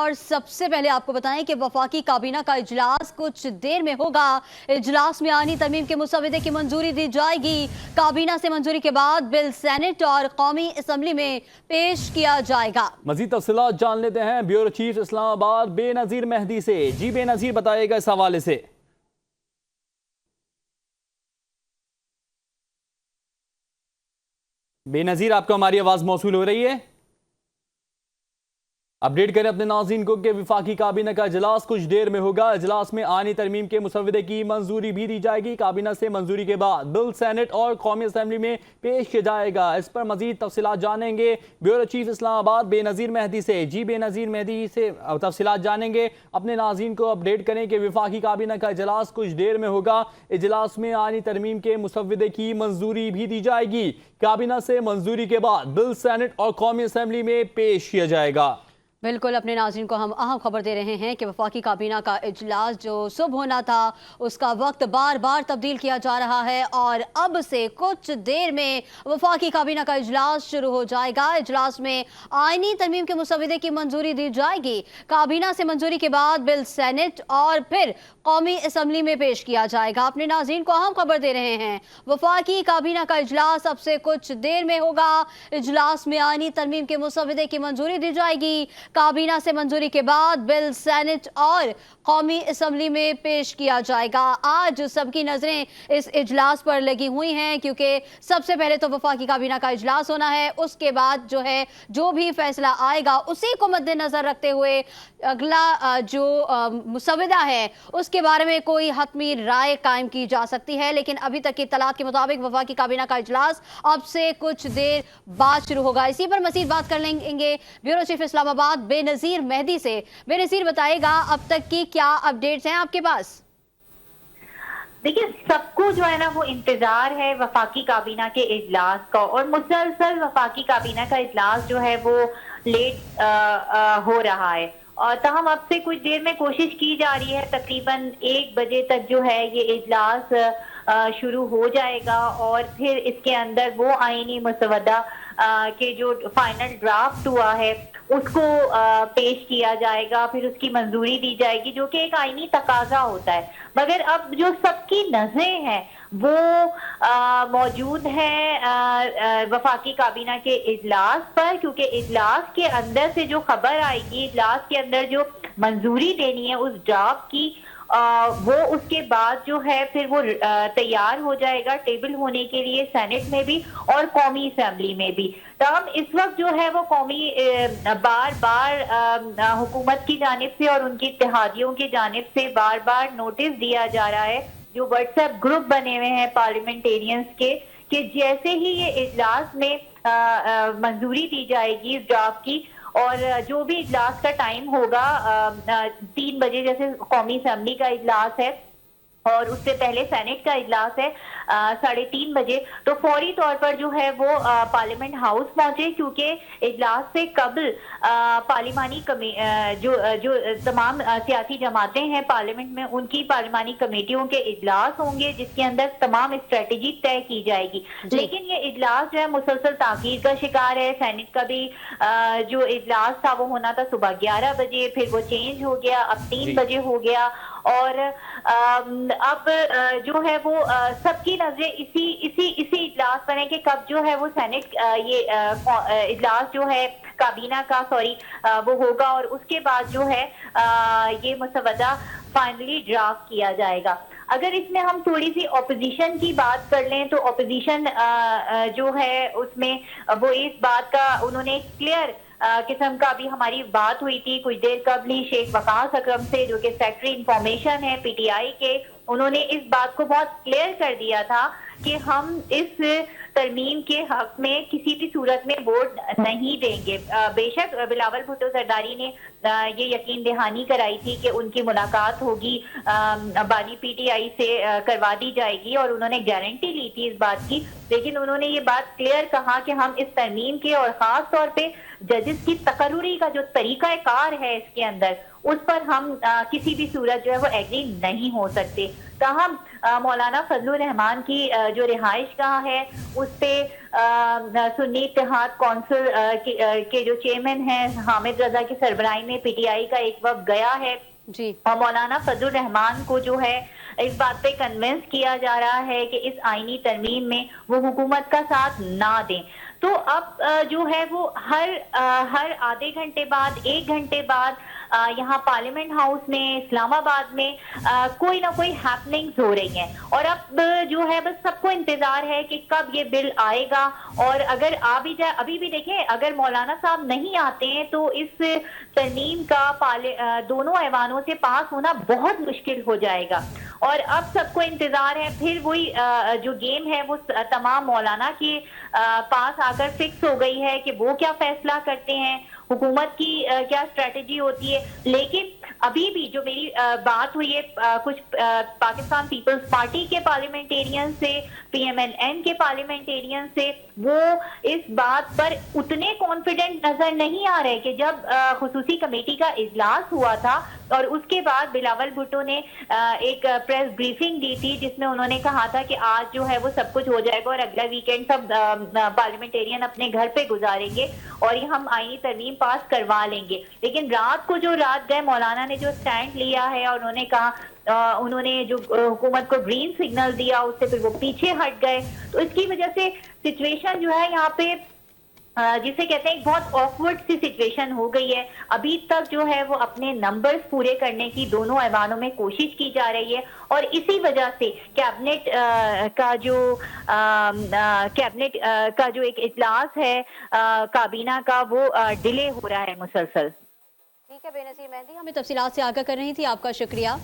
और सबसे पहले आपको बताएं कि वफाकी काबीना का इजलास कुछ देर में होगा। इजलास में आईनी तरमीम के मुसवदे की मंजूरी दी जाएगी। काबीना से मंजूरी के बाद बिल सेनेट और कौमी असम्बली में पेश किया जाएगा। मजीद तफसीलात जान लेते हैं ब्यूरो चीफ इस्लामाबाद बेनजीर मेहदी से। जी बेनजीर, बताइएगा इस हवाले से। बेनजीर, आपको हमारी आवाज मौसूल हो रही है? अपडेट करें अपने नाज़रीन को कि वफाकी काबीना का इजलास कुछ देर में होगा। इजलास में आनी तरमीम के मुसवदे की मंजूरी भी दी जाएगी। काबीना से मंजूरी के बाद बिल सेनेट और कौमी असम्बली में पेश किया जाएगा। इस पर मजीद तफसीलात जानेंगे ब्यूरो चीफ इस्लामाबाद बेनजीर मेहदी से। जी बेनजीर मेहदी से तफसीलात जानेंगे। अपने नाज़रीन को अपडेट करें कि वफाकी काबीना का इजलास कुछ देर में होगा। इजलास में आनी तरमीम के मुसवदे की मंजूरी भी दी जाएगी। काबीना से मंजूरी के बाद बिल सेनेट और कौमी असम्बली में पेश किया जाएगा। बिल्कुल, अपने नाज़रीन को हम अहम खबर दे रहे हैं कि वफाकी काबीना का इजलास जो सुबह होना था उसका वक्त बार बार तब्दील किया जा रहा है और अब से कुछ देर में वफाकी काबीना का इजलास शुरू हो जाएगा। इजलास में आईनी तरमीम के मुसवदे की मंजूरी दी जाएगी। काबीना से मंजूरी के बाद बिल सेनेट और फिर कौमी असम्बली में पेश किया जाएगा। अपने नाज़रीन को अहम खबर दे रहे हैं, वफाकी काबीना का इजलास अब से कुछ देर में होगा। इजलास में आईनी तरमीम के मुसवदे की मंजूरी दी जाएगी। काबीना से मंजूरी के बाद बिल सेनेट और कौमी असम्बली में पेश किया जाएगा। आज सबकी नजरें इस इजलास पर लगी हुई हैं क्योंकि सबसे पहले तो वफाकी काबीना का इजलास होना है। उसके बाद जो भी फैसला आएगा उसी को मद्देनजर रखते हुए अगला जो मुसवदा है उसके बारे में कोई हतमी राय कायम की जा सकती है। लेकिन अभी तक की इत्तलात के मुताबिक वफाकी काबीना का इजलास अब से कुछ देर बाद शुरू होगा। इसी पर मजीद बात कर लेंगे ब्यूरो चीफ इस्लामाबाद बेनजीर मेहदी से। बेनजीर, बताएगा अब तक की क्या अपडेट्स हैं आपके पास? देखिए, सबको जो है ना वो इंतजार है वफाकी काबीना के इजलास का और मुसलसल वफाकी काबीना का इजलास जो है वो लेट हो रहा है और तहम अब से कुछ देर में कोशिश की जा रही है। तकरीबन 1 बजे तक जो है ये इजलास शुरू हो जाएगा और फिर इसके अंदर वो आईनी मसवदा के जो फाइनल ड्राफ्ट हुआ है उसको पेश किया जाएगा, फिर उसकी मंजूरी दी जाएगी जो कि एक आईनी तकाजा होता है। मगर अब जो सबकी नजरें हैं वो मौजूद है वफाकी काबीना के इजलास पर, क्योंकि इजलास के अंदर से जो खबर आएगी, इजलास के अंदर जो मंजूरी देनी है उस ड्राफ्ट की वो उसके बाद जो है फिर वो तैयार हो जाएगा टेबल होने के लिए सेनेट में भी और कौमी असेंबली में भी। तो हम इस वक्त जो है वो कौमी बार बार हुकूमत की जानिब से और उनकी इत्तेहादियों की जानिब से बार बार नोटिस दिया जा रहा है, जो व्हाट्सएप ग्रुप बने हुए हैं पार्लियामेंटेरियंस के, कि जैसे ही ये इजलास में मंजूरी दी जाएगी इस ड्राफ्ट की और जो भी इजलास का टाइम होगा 3 बजे, जैसे कौमी असेंबली का इजलास है और उससे पहले सेनेट का इजलास है 3:30 बजे, तो फौरी तौर पर जो है वो पार्लियामेंट हाउस पहुंचे, क्योंकि इजलास से कबल पार्लिमानी जो तमाम सियासी जमातें हैं पार्लियामेंट में उनकी पार्लिमानी कमेटियों के इजलास होंगे जिसके अंदर तमाम स्ट्रेटेजी तय की जाएगी। लेकिन ये इजलास जो है मुसलसल ताखीर का शिकार है। सेनेट का भी जो इजलास था वो होना था सुबह 11 बजे, फिर वो चेंज हो गया, अब 3 बजे हो गया और अब जो है वो सबकी नजरें इसी इजलास पर है कि कब जो है वो सेनेट ये इजलास जो है काबीना का वो होगा और उसके बाद जो है ये मसवदा फाइनली ड्राफ्ट किया जाएगा। अगर इसमें हम थोड़ी सी ऑपोजिशन की बात कर लें तो ऑपोजिशन जो है उसमें वो इस बात का उन्होंने क्लियर किस्म का भी हमारी बात हुई थी कुछ देर कबल ही शेख वकास अकरम से, जो कि सेक्रेटरी इंफॉर्मेशन है पीटीआई के, उन्होंने इस बात को बहुत क्लियर कर दिया था कि हम इस तरमीम के हक में किसी भी सूरत में वोट नहीं देंगे। बेशक बिलावल भुट्टो जरदारी ने ये यकीन दहानी कराई थी कि उनकी मुलाकात होगी बानी पीटीआई से करवा दी जाएगी और उन्होंने गारंटी ली थी इस बात की, लेकिन उन्होंने ये बात क्लियर कहा कि हम इस तरमीम के और खास तौर पे जजेस की तकर्रुरी का जो तरीका कार है इसके अंदर उस पर हम किसी भी सूरत जो है वो एग्री नहीं हो सकते। ताहम मौलाना फजलुर रहमान की जो रिहाइश गाह है اس پہ سنی اتحاد کونسل کے جو چیئرمین ہیں حامد رضا کی سربراہی میں پی ٹی آئی کا ایک وقت گیا ہے جی اور مولانا فضل الرحمان کو جو ہے اس بات پہ کنونس کیا جا رہا ہے کہ اس آئینی ترمیم میں وہ حکومت کا ساتھ نہ دیں. تو اب جو ہے وہ ہر آدھے گھنٹے بعد 1 گھنٹے بعد یہاں پارلیمنٹ ہاؤس میں اسلام آباد میں کوئی نہ کوئی ہیپننگز ہو رہی ہیں اور اب جو ہے بس سب کو انتظار ہے کہ کب یہ بل آئے گا اور اگر آ بھی جائے. ابھی بھی دیکھیں اگر مولانا صاحب نہیں آتے ہیں تو اس ترمیم کا دونوں ایوانوں سے پاس ہونا بہت مشکل ہو جائے گا. اور اب سب کو انتظار ہے پھر وہی جو گیم ہے وہ تمام مولانا کے پاس آ کر فکس ہو گئی ہے کہ وہ کیا فیصلہ کرتے ہیں, حکومت کی کیا اسٹریٹجی ہوتی ہے. لیکن ابھی بھی جو میری بات ہوئی ہے کچھ پاکستان پیپلز پارٹی کے پارلیمنٹیرین سے, پی ایم ایل این کے پارلیمنٹیرین سے, وہ اس بات پر اتنے کانفیڈنٹ نظر نہیں آ رہے کہ جب خصوصی کمیٹی کا اجلاس ہوا تھا اور اس کے بعد بلاول بھٹو نے ایک پریس بریفنگ دی تھی جس میں انہوں نے کہا تھا کہ آج جو ہے وہ سب کچھ ہو جائے گا اور اگلا ویکینڈ سب پارلیمنٹیرین اپنے گھر پہ گزاریں گے اور یہ ہم آئینی ترمیم پاس کروا لیں گے. لیکن رات کو جو رات گئے مولانا نے جو سٹینڈ لیا ہے اور انہوں نے کہا انہوں نے جو حکومت کو گرین سگنل دیا اس سے پھر وہ پیچھے ہٹ گئے. تو اس کی وجہ سے سچویشن جو ہے یہاں پہ جسے کہتے ہیں بہت آکورڈ سی سچویشن ہو گئی ہے. ابھی تک جو ہے وہ اپنے نمبرز پورے کرنے کی دونوں ایوانوں میں کوشش کی جا رہی ہے اور اسی وجہ سے کیبنٹ کا جو ایک اجلاس ہے کابینہ کا وہ ڈیلے ہو رہا ہے مسلسل. ٹھیک ہے بے نظیر مہندی, ہمیں تفصیلات سے آگاہ کر رہی تھی, آپ کا شکریہ.